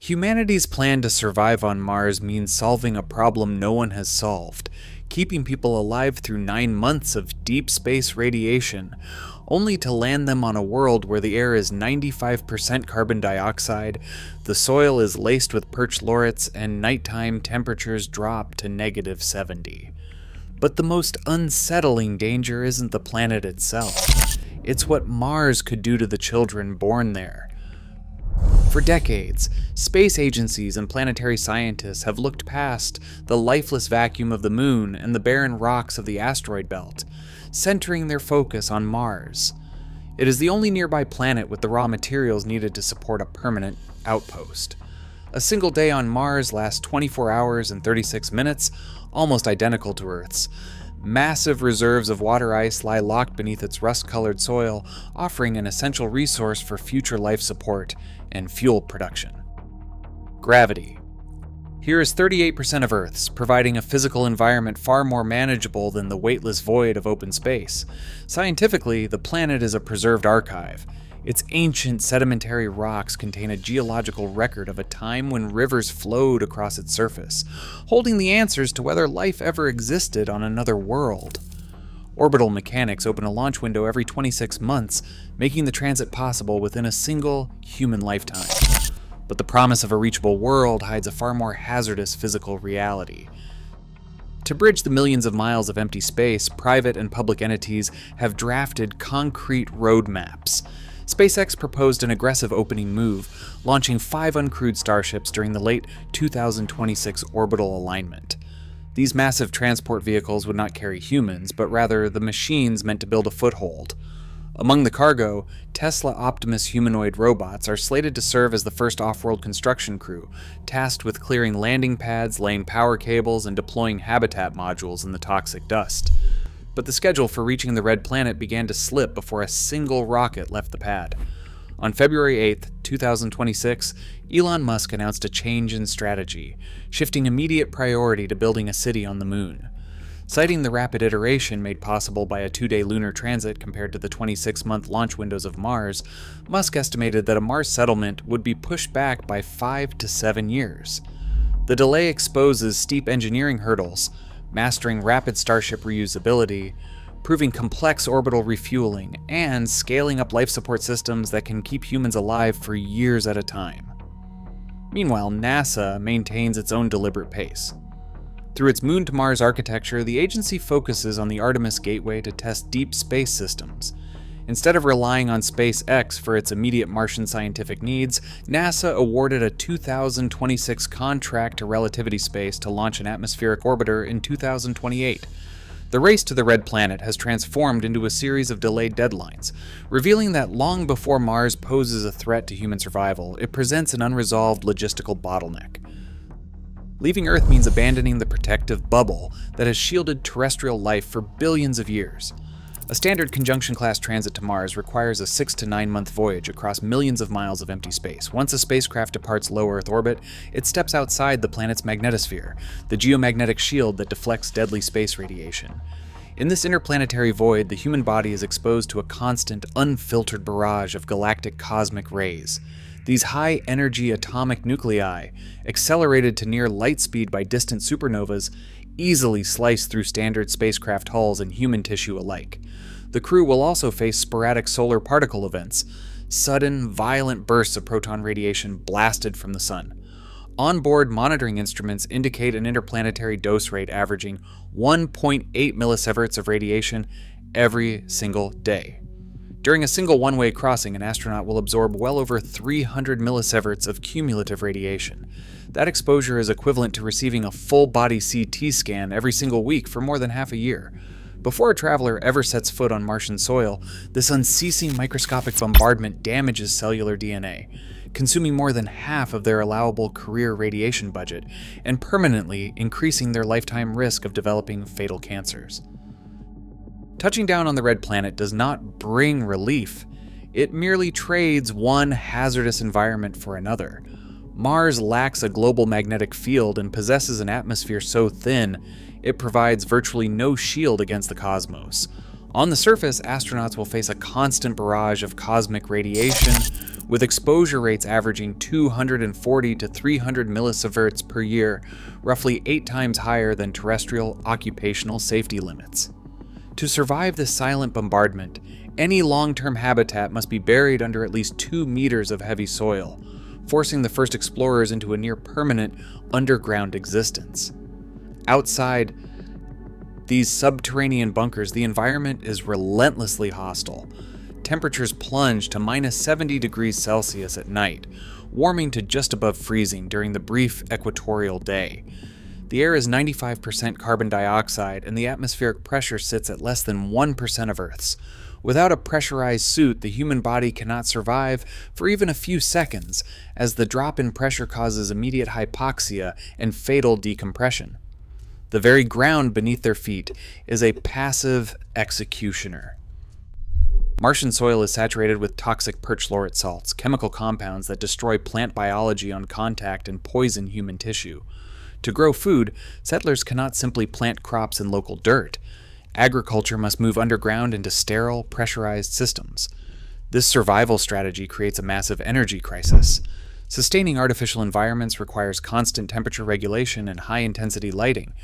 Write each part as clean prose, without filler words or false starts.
Humanity's plan to survive on Mars means solving a problem no one has solved, keeping people alive through 9 months of deep space radiation, only to land them on a world where the air is 95% carbon dioxide, the soil is laced with perchlorates, and nighttime temperatures drop to -70. But the most unsettling danger isn't the planet itself. It's what Mars could do to the children born there. For decades, space agencies and planetary scientists have looked past the lifeless vacuum of the moon and the barren rocks of the asteroid belt, centering their focus on Mars. It is the only nearby planet with the raw materials needed to support a permanent outpost. A single day on Mars lasts 24 hours and 36 minutes, almost identical to Earth's. Massive reserves of water ice lie locked beneath its rust-colored soil, offering an essential resource for future life support and fuel production. Gravity. Here is 38% of Earth's, providing a physical environment far more manageable than the weightless void of open space. Scientifically, the planet is a preserved archive. Its ancient sedimentary rocks contain a geological record of a time when rivers flowed across its surface, holding the answers to whether life ever existed on another world. Orbital mechanics open a launch window every 26 months, making the transit possible within a single human lifetime. But the promise of a reachable world hides a far more hazardous physical reality. To bridge the millions of miles of empty space, private and public entities have drafted concrete roadmaps. SpaceX proposed an aggressive opening move, launching 5 uncrewed Starships during the late 2026 orbital alignment. These massive transport vehicles would not carry humans, but rather the machines meant to build a foothold. Among the cargo, Tesla Optimus humanoid robots are slated to serve as the first off-world construction crew, tasked with clearing landing pads, laying power cables, and deploying habitat modules in the toxic dust. But the schedule for reaching the Red Planet began to slip before a single rocket left the pad. On February 8, 2026, Elon Musk announced a change in strategy, shifting immediate priority to building a city on the moon. Citing the rapid iteration made possible by a 2-day lunar transit compared to the 26-month launch windows of Mars, Musk estimated that a Mars settlement would be pushed back by 5 to 7 years. The delay exposes steep engineering hurdles, mastering rapid Starship reusability, proving complex orbital refueling, and scaling up life support systems that can keep humans alive for years at a time. Meanwhile, NASA maintains its own deliberate pace. Through its Moon-to-Mars architecture, the agency focuses on the Artemis Gateway to test deep space systems. Instead of relying on SpaceX for its immediate Martian scientific needs, NASA awarded a 2026 contract to Relativity Space to launch an atmospheric orbiter in 2028. The race to the Red Planet has transformed into a series of delayed deadlines, revealing that long before Mars poses a threat to human survival, it presents an unresolved logistical bottleneck. Leaving Earth means abandoning the protective bubble that has shielded terrestrial life for billions of years. A standard conjunction-class transit to Mars requires a 6 to 9 month voyage across millions of miles of empty space. Once a spacecraft departs low Earth orbit, it steps outside the planet's magnetosphere, the geomagnetic shield that deflects deadly space radiation. In this interplanetary void, the human body is exposed to a constant, unfiltered barrage of galactic cosmic rays. These high-energy atomic nuclei, accelerated to near light speed by distant supernovas, easily slice through standard spacecraft hulls and human tissue alike. The crew will also face sporadic solar particle events, sudden, violent bursts of proton radiation blasted from the sun. Onboard monitoring instruments indicate an interplanetary dose rate averaging 1.8 millisieverts of radiation every single day. During a single one-way crossing, an astronaut will absorb well over 300 millisieverts of cumulative radiation. That exposure is equivalent to receiving a full-body CT scan every single week for more than half a year. Before a traveler ever sets foot on Martian soil, this unceasing microscopic bombardment damages cellular DNA, consuming more than half of their allowable career radiation budget, and permanently increasing their lifetime risk of developing fatal cancers. Touching down on the Red Planet does not bring relief. It merely trades one hazardous environment for another. Mars lacks a global magnetic field and possesses an atmosphere so thin, it provides virtually no shield against the cosmos. On the surface, astronauts will face a constant barrage of cosmic radiation, with exposure rates averaging 240 to 300 millisieverts per year, roughly 8 times higher than terrestrial occupational safety limits. To survive this silent bombardment, any long-term habitat must be buried under at least 2 meters of heavy soil, forcing the first explorers into a near-permanent underground existence. Outside these subterranean bunkers, the environment is relentlessly hostile. Temperatures plunge to minus 70 degrees Celsius at night, warming to just above freezing during the brief equatorial day. The air is 95% carbon dioxide, and the atmospheric pressure sits at less than 1% of Earth's. Without a pressurized suit, the human body cannot survive for even a few seconds, as the drop in pressure causes immediate hypoxia and fatal decompression. The very ground beneath their feet is a passive executioner. Martian soil is saturated with toxic perchlorate salts, chemical compounds that destroy plant biology on contact and poison human tissue. To grow food, settlers cannot simply plant crops in local dirt. Agriculture must move underground into sterile, pressurized systems. This survival strategy creates a massive energy crisis. Sustaining artificial environments requires constant temperature regulation and high-intensity lighting,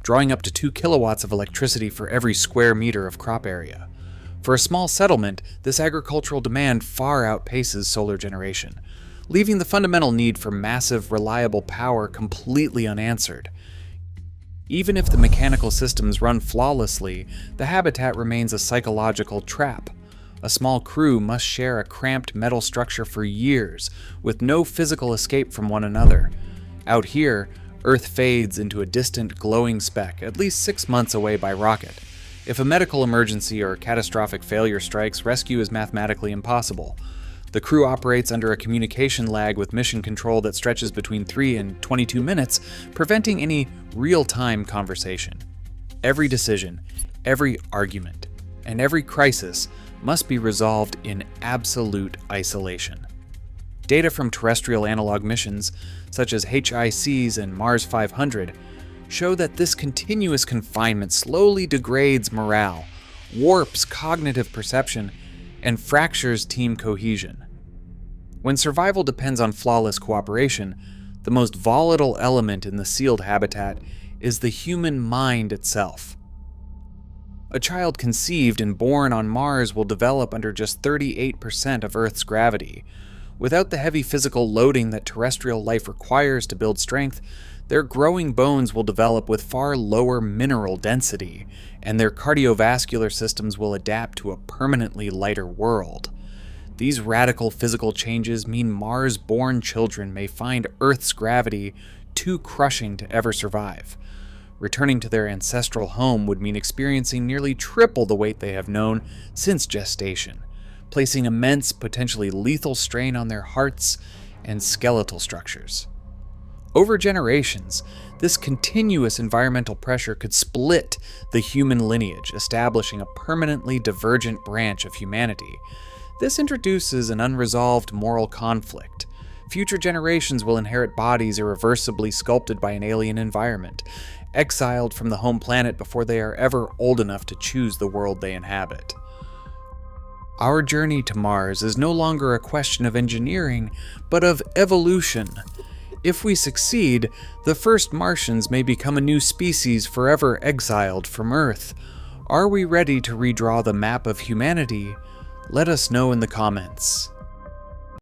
drawing up to 2 kilowatts of electricity for every square meter of crop area. For a small settlement, this agricultural demand far outpaces solar generation, leaving the fundamental need for massive, reliable power completely unanswered. Even if the mechanical systems run flawlessly, the habitat remains a psychological trap. A small crew must share a cramped metal structure for years, with no physical escape from one another. Out here, Earth fades into a distant, glowing speck, at least 6 months away by rocket. If a medical emergency or catastrophic failure strikes, rescue is mathematically impossible. The crew operates under a communication lag with mission control that stretches between 3 and 22 minutes, preventing any real-time conversation. Every decision, every argument, and every crisis must be resolved in absolute isolation. Data from terrestrial analog missions, such as HIC's and Mars 500, show that this continuous confinement slowly degrades morale, warps cognitive perception, and fractures team cohesion. When survival depends on flawless cooperation, the most volatile element in the sealed habitat is the human mind itself. A child conceived and born on Mars will develop under just 38% of Earth's gravity. Without the heavy physical loading that terrestrial life requires to build strength, their growing bones will develop with far lower mineral density, and their cardiovascular systems will adapt to a permanently lighter world. These radical physical changes mean Mars-born children may find Earth's gravity too crushing to ever survive. Returning to their ancestral home would mean experiencing nearly triple the weight they have known since gestation, placing immense, potentially lethal strain on their hearts and skeletal structures. Over generations, this continuous environmental pressure could split the human lineage, establishing a permanently divergent branch of humanity. This introduces an unresolved moral conflict. Future generations will inherit bodies irreversibly sculpted by an alien environment, exiled from the home planet before they are ever old enough to choose the world they inhabit. Our journey to Mars is no longer a question of engineering, but of evolution. If we succeed, the first Martians may become a new species forever exiled from Earth. Are we ready to redraw the map of humanity? Let us know in the comments.